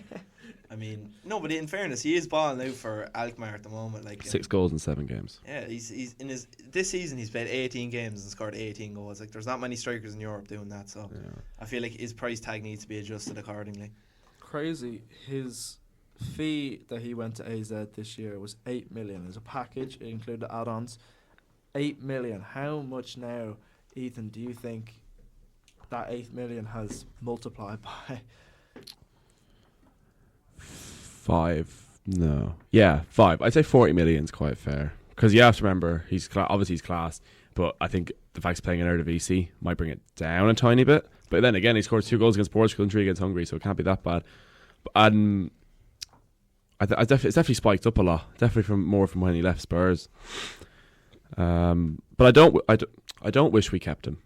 I mean, no, but in fairness, he is balling out for Alkmaar at the moment. Like 6 goals in 7 games. Yeah, he's in his this season he's played 18 games and scored 18 goals. Like, there's not many strikers in Europe doing that, so Yeah. I feel like his price tag needs to be adjusted accordingly. Crazy. His fee that he went to AZ this year was 8 million as a package. It included add-ons. 8 million. How much now, Ethan, do you think that 8 million has multiplied by? 5. No. Yeah, 5. I'd say 40 million is quite fair. Because you have to remember, obviously he's class, but I think the fact he's playing in Eredivisie might bring it down a tiny bit. But then again, he scored 2 goals against Portugal and 3 against Hungary, so it can't be that bad. But it's definitely spiked up a lot. Definitely from when he left Spurs. But I don't wish we kept him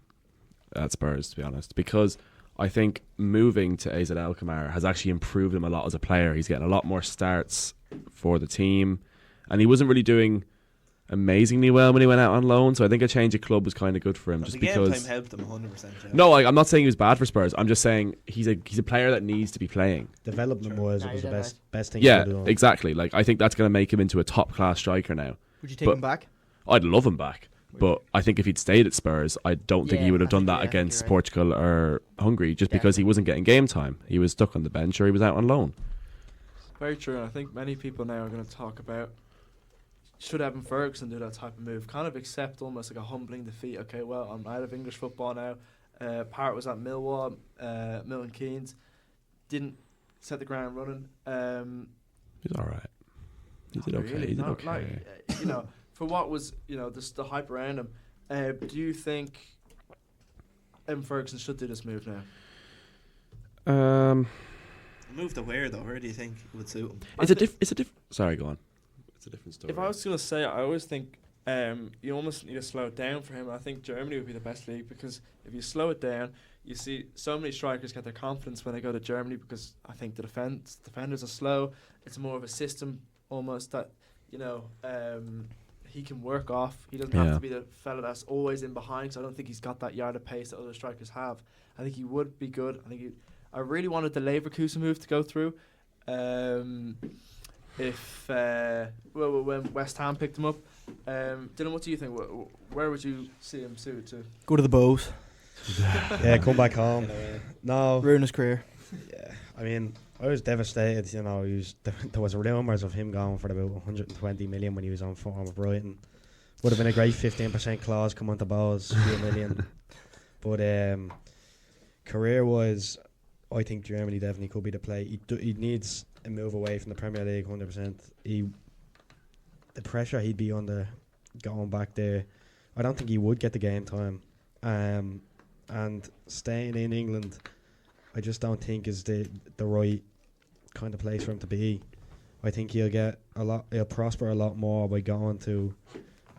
at Spurs, to be honest, because I think moving to AZ Alkmaar has actually improved him a lot as a player. He's getting a lot more starts for the team, and he wasn't really doing amazingly well when he went out on loan. So I think a change of club was kind of good for him, The just game because. time helped him 100%. Yeah. No, I'm not saying he was bad for Spurs. I'm just saying he's a player that needs to be playing. Development Sure. wise, No, it was you're the dead best thing. Yeah, he could have done. exactly. Like, I think that's going to make him into a top class striker now. Would you take But- him back? I'd love him back, but I think if he'd stayed at Spurs, I don't think Yeah, he would have I done think- that yeah, against you're right. Portugal or Hungary, just because he wasn't getting game time. He was stuck on the bench or he was out on loan. Very true, and I think many people now are going to talk about, should Evan Ferguson do that type of move? Kind of accept almost like a humbling defeat. Okay, well, I'm out of English football now. Parrott was at Millwall, Milton Keynes. Didn't set the ground running. He's all right. He did Not okay. really, He did not okay. like, for what was, the hype around him. Do you think Evan Ferguson should do this move now? Move to where though? Where do you think it would suit him? It's a different. Sorry, go on. It's a different story. If I was going to say, I always think you almost need to slow it down for him. I think Germany would be the best league, because if you slow it down, you see so many strikers get their confidence when they go to Germany, because I think the defenders are slow. It's more of a system almost that, he can work off. He doesn't have Yeah. to be the fella that's always in behind, so I don't think he's got that yard of pace that other strikers have. I think he would be good. I really wanted the Leverkusen move to go through. When West Ham picked him up. Dylan, what do you think? Where would you see him suited to? Go to the Bows. Yeah, come back home. No, Ruin his career. yeah. I mean, I was devastated. There was rumours of him going for about 120 million when he was on form with Brighton. Would have been a great 15% clause come on the balls, few million. But career-wise, I think Germany definitely could be the play. He needs a move away from the Premier League 100%. The pressure he'd be under going back there, I don't think he would get the game time. And staying in England, I just don't think is the right kind of place for him to be. I think he'll prosper a lot more by going to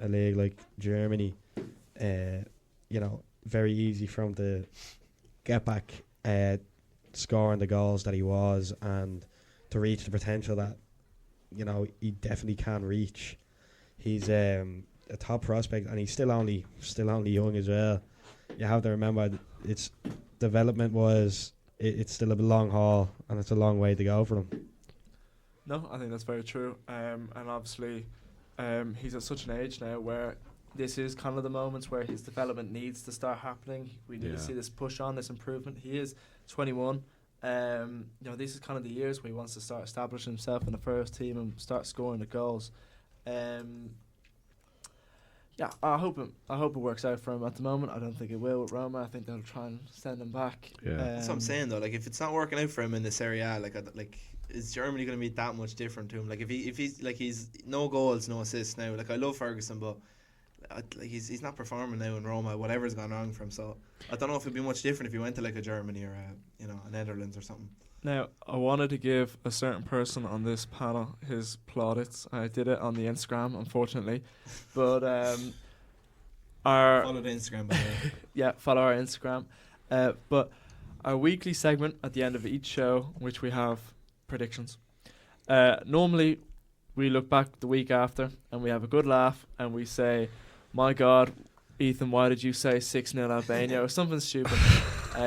a league like Germany. Very easy for him to get back scoring the goals that he was, and to reach the potential that he definitely can reach. He's a top prospect, and he's still only young as well. You have to remember, its development it's still a long haul, and it's a long way to go for him. No, I think that's very true. And obviously, he's at such an age now where this is kind of the moments where his development needs to start happening. We need to see this push on, this improvement. He is 21. This is kind of the years where he wants to start establishing himself in the first team and start scoring the goals. I hope it works out for him. At the moment, I don't think it will with Roma. I think they'll try and send him back. Yeah. That's what I'm saying though. Like, if it's not working out for him in this Serie A, is Germany going to be that much different to him? Like, if he's no goals, no assists now. Like, I love Ferguson, but he's not performing now in Roma. Whatever's gone wrong for him. So I don't know if it'd be much different if he went to like a Germany or a Netherlands or something. Now, I wanted to give a certain person on this panel his plaudits. I did it on the Instagram, unfortunately, but follow the Instagram, by the way. Yeah, follow our Instagram. But our weekly segment at the end of each show, which we have predictions. Normally, we look back the week after and we have a good laugh and we say, "My God, Ethan, why did you say 6-0 Albania?" or something stupid.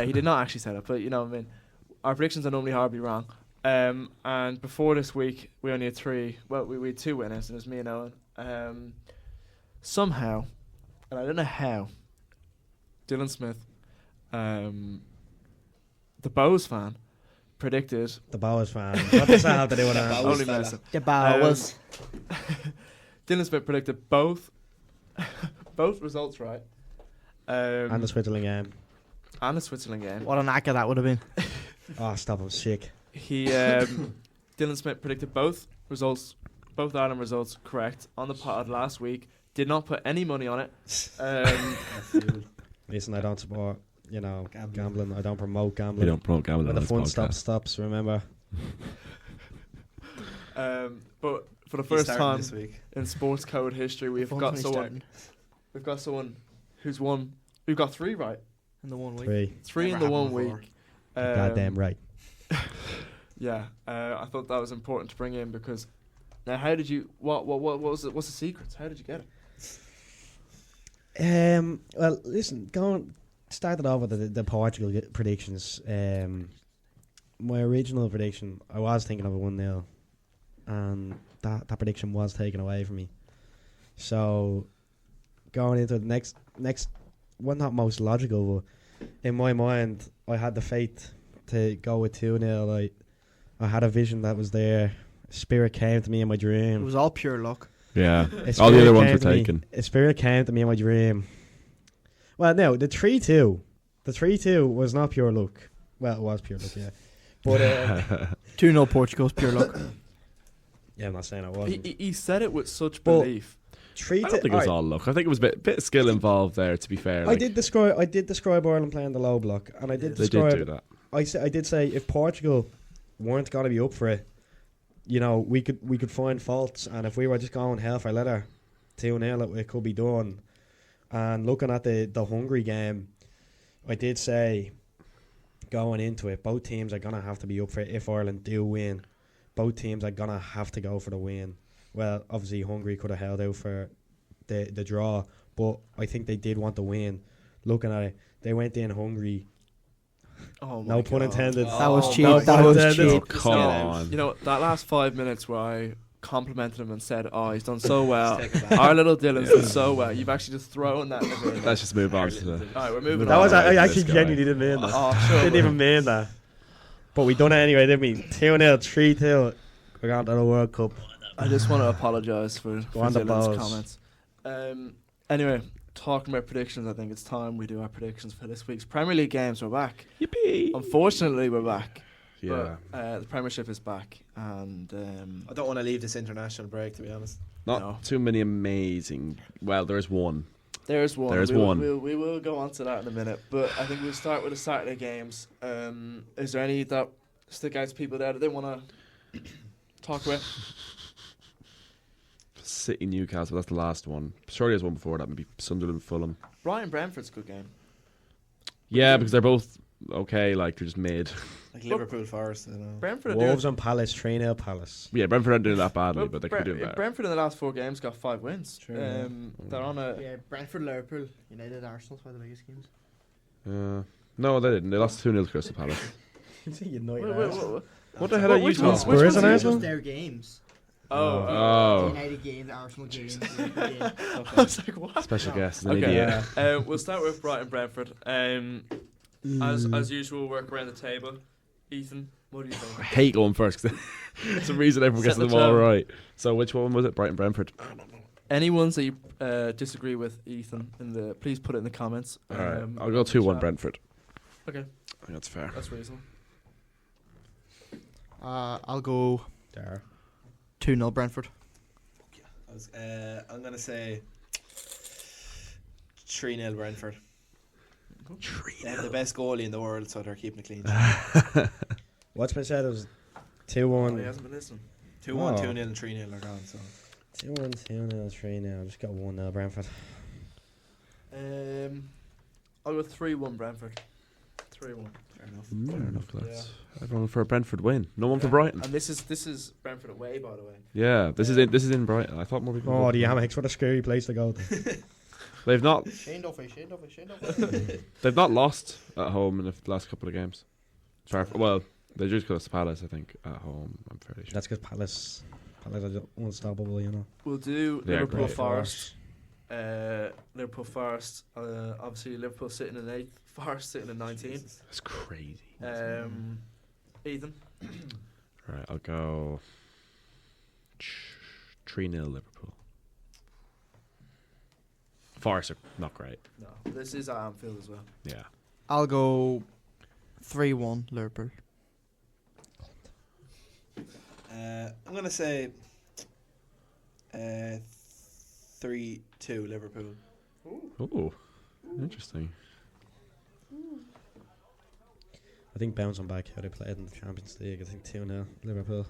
He did not actually say that, but you know what I mean. Our predictions are normally hardly wrong. And before this week, we only had three. Well, we had two winners, and it was me and Owen. Somehow, and I don't know how, Dylan Smith, the Bows fan, predicted... The Bows fan. What does that have to do with that? Only messing. The Bows. Dylan Smith predicted both results right. And the Switzerland game. And the Switzerland game. What an acca that would have been. Oh, stop, I'm sick. He Dylan Smith predicted both Ireland results correct on the pod last week. Did not put any money on it. Listen, I don't support gambling. I don't promote gambling. We don't promote gambling. When on the fun this podcast. stops, remember. But for the first time this week in sports code history, we've got someone who's won. We've got three right in the 1 week. Three Never in the 1 happened before. week. Goddamn right. Yeah, I thought that was important to bring in because now, how did you? What was it? What's the secrets? How did you get it? Well, listen, started off with the Portugal predictions. My original prediction, I was thinking of a 1-0, and that prediction was taken away from me. So going into the next, well, not most logical, but in my mind, I had the faith to go with 2-0. I had a vision that was there. Spirit came to me in my dream. It was all pure luck. Yeah, all the other ones were taken. A spirit came to me in my dream. Well, no, the 3-2. The 3-2 was not pure luck. Well, it was pure luck, yeah. But 2-0 Portugal's pure luck. Yeah, I'm not saying it wasn't. He said it with such belief. I don't think it was all luck. I think it was a bit of skill involved there, to be fair. I did describe Ireland playing the low block, and I did describe. They did do that. I did say if Portugal weren't going to be up for it, we could find faults, and if we were just going hell for leather, 2-0, it could be done. And looking at the Hungary game, I did say going into it, both teams are gonna have to be up for it. If Ireland do win, both teams are gonna have to go for the win. Well, obviously Hungary could have held out for the draw, but I think they did want to win. Looking at it, they went in hungry. Oh my No pun God. intended. That was cheap. No That pun was intended. cheap. Oh, come on. You know, that last 5 minutes where I complimented him and said, "Oh, he's done so well. Just take it back. Our little Dylan's done so well." You've actually just thrown that in the bin. Let's just move on to the. All right, we're moving That on. was I This actually guy. genuinely didn't mean that. Oh, sure. Didn't even mean that. But we done it anyway, didn't we? 2-0, 3-2. We're going to the World Cup. I just want to apologise for on the Dylan's balls. comments. Anyway, talking about predictions, I think it's time we do our predictions for this week's Premier League games. We're back. Yippee! Unfortunately, we're back. Yeah. But, the Premiership is back, and I don't want to leave this international break, to be honest. Not No. too many amazing. Well, there's one. there's one. There's we will- one. We will go on to that in a minute, but I think we'll start with the Saturday games. Is there any that stick out to people there that they want to talk about? City Newcastle, that's the last one. Surely there's one before that, maybe Sunderland Fulham. Brian Brentford's a good game. Yeah, because they're both okay, like they're just mid. Like Liverpool Forest, you know. Brentford are Wolves doing, and Palace, 3-0 Palace. Yeah, Brentford aren't doing that badly, well, but they could be doing better. Brentford in the last 4 games got 5 wins. True, yeah. They're on a. Yeah, Brentford, Liverpool, United, Arsenal, by the biggest games. No, they didn't. They lost 2-0 to Crystal Palace. What the hell are you which talking ones- about? which Spurs ones and are you- Arsenal? Just their games. Oh. Oh. United games, Arsenal games. Liverpool games. I was like, what? Special No. guest, an Okay. idiot. We'll start with Brighton Brentford. As usual, work around the table. Ethan, what do you I think? hate going first because for some reason everyone gets Set them the all tone. right. So which one was it? Brighton Brentford. Any ones that you disagree with, Ethan, please put it in the comments. All right, I'll on go the 2-1 chat. Brentford. Okay, I think that's fair. that's reasonable. I'll go There. 2-0 Brentford. I'm gonna say 3-0 Brentford. They have the best goalie in the world, so they're keeping it clean. What's been said was Oh, 2-1. he hasn't been listening. 2-1, Oh. 2-0, and 3-0 are gone. So 2-1, 2-0, 3-0. I've just got 1-0 Brentford. I'll go 3-1 Brentford. 3-1. fair enough. Fair enough, lads. Everyone for a Brentford win. No one for Brighton. And this is Brentford away, by the way. Yeah, this is in Brighton. I thought more people. Oh, would the go. Hammocks, what a scary place to go to. They've not. Shane Duffy. They've not lost at home in the last couple of games. Well, they just got Palace, I think, at home. I'm fairly sure. That's because Palace are unstoppable, you know. We'll do Yeah, Liverpool great. Forest. Liverpool Forest. Obviously, Liverpool sitting in 8th. Forest sitting in 19th. That's crazy. Ethan. Right, I'll go 3-0 Liverpool. Forest are not great. No, this is at Anfield as well. Yeah. I'll go 3-1 Liverpool. I'm gonna say 3-2 Liverpool. Ooh, interesting. I think bouncing back how they played in the Champions League, I think 2-0 Liverpool.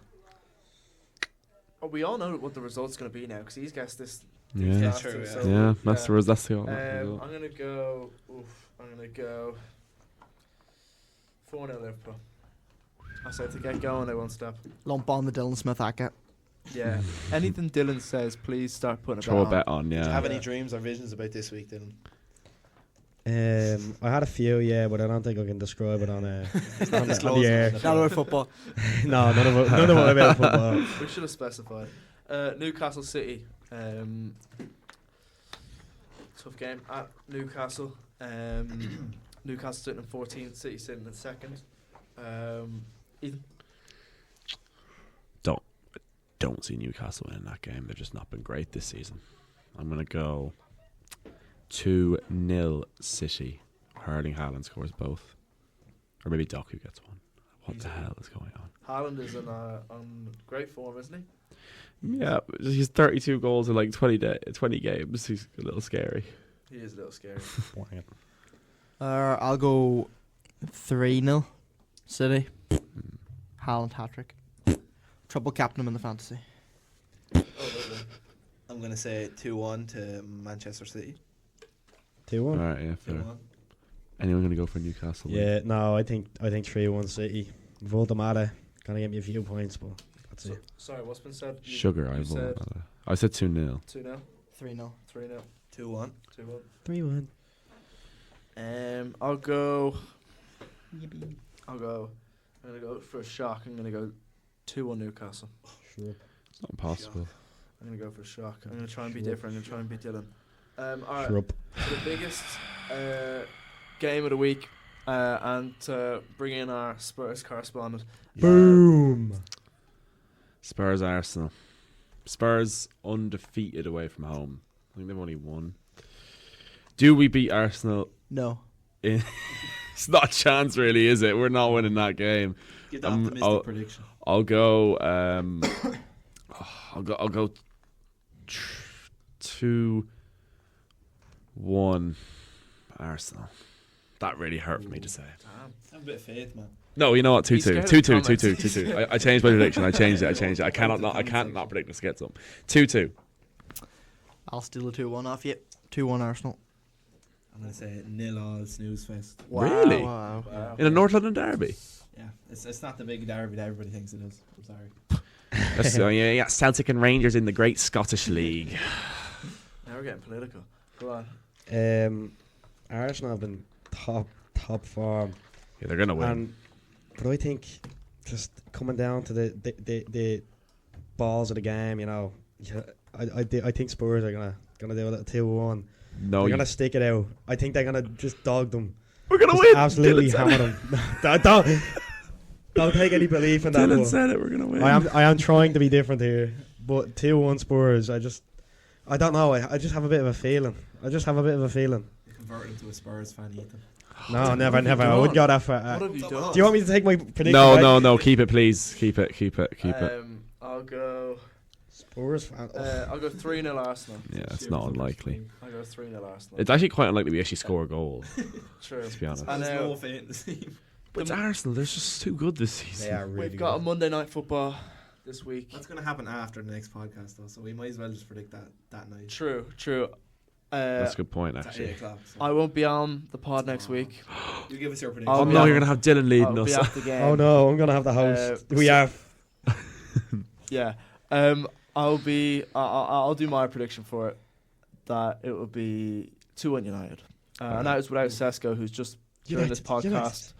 Oh, we all know what the result's going to be now because he's guessed this. Yeah. That's true, yeah. Yeah, that's the yeah. that's the I'm gonna go. I'm gonna go 4-0 Liverpool. I said to get going, they won't stop. Lump on the Dylan Smith Aka. Yeah. Anything Dylan says, please start putting a throw a bet bet on. Do you Yeah. have any dreams or visions about this week, Dylan? I had a few, yeah, but I don't think I can describe it on the Disclose air. it. Not about football. No, none of it about football. on. We should have specified. Newcastle City. Tough game at Newcastle. Newcastle sitting in 14th, City sitting in 2nd. Ethan. Don't see Newcastle winning that game. They've just not been great this season. I'm gonna go 2-0 City. Erling Haaland scores both, or maybe Doku gets one. What the hell is going on? Haaland is on great form, isn't he? Yeah, he's 32 goals in like 20 games. He's a little scary. He is a little scary. I'll go 3-0 City. Haaland hat-trick. Trouble captain him in the fantasy. Oh, lovely. I'm gonna say 2-1 to Manchester City. 2-1. All right, yeah, fair. 2-1. Anyone gonna go for Newcastle? Yeah, no, I think 3-1 City. Voldemada gonna get me a few points, but that's So, it. sorry, what's been said? You- Sugar, you said I said 2-0. 2-0, 3-0. 3-0, 2-1. 2-1. 3-1. I'll go. I'm gonna go for a shock. I'm gonna go 2-1 Newcastle. Sure. It's not impossible. I'm gonna go for a shock. I'm gonna try and be Sure. different. I'm gonna try and beat Dylan. Alright, Shrub. so the biggest game of the week, and bring in our Spurs correspondent. Boom. Spurs Arsenal. Spurs undefeated away from home. I think they've only won. Do we beat Arsenal? No. It's not a chance, really, is it? We're not winning that game. Give the Um, optimistic I'll- prediction. I'll go. I'll go 2-1 Arsenal. That really hurt for me to say. Damn. Have a bit of faith, man. No, you know what? 2-2. He's scared of 2-2. comments. 2-2. 2-2. I changed my prediction. I changed it. I can't not predict us get some. 2-2. I'll steal a 2-1 off you. 2-1 Arsenal. I'm gonna say 0-0 snooze fest. Really? Wow. Wow. In a North London derby. Yeah, it's not the big derby that everybody thinks it is. I'm sorry. That's, yeah, Celtic and Rangers in the Great Scottish League. Now we're getting political. Go on. Arsenal have been top form, Yeah, they're gonna win. but I think just coming down to the balls of the game, you know, I think Spurs are gonna do a little 2-1. No, They're gonna stick it out. I think they're gonna just dog them. we're gonna Just win. absolutely Dylan said hammer it. them. Don't take any belief in that. Dylan one. said it. We're gonna win. I am trying to be different here, but 2-1 Spurs. I don't know. I just have a bit of a feeling. You converted into a Spurs fan, Ethan. No, never. have you I wouldn't done? go that far. What have you done? Do you want me to take my prediction? No. Keep it, please. Keep it. I'll go. Spurs fan. I'll go 3-0 Arsenal. Yeah, it's not unlikely. I'll go 3-0 Arsenal. It's actually quite unlikely we actually score a goal. True. Let's be honest. I There's know. no faith in the team. But it's Arsenal. They're just too good this season. They are really We've got a good. Monday night football this week. That's gonna happen after the next podcast, though. So we might as well just predict that night. True. That's a good point, It's at 8 actually. o'clock. So. I won't be on the pod next week. You give us your prediction. I'll Oh be no, on- you're gonna have Dylan leading I'll be us. at the game. Oh no, I'm gonna have the host. We so- have. Yeah. I'll do my prediction for it. That it will be 2-1 United. And that is without Sesko, who's just during this podcast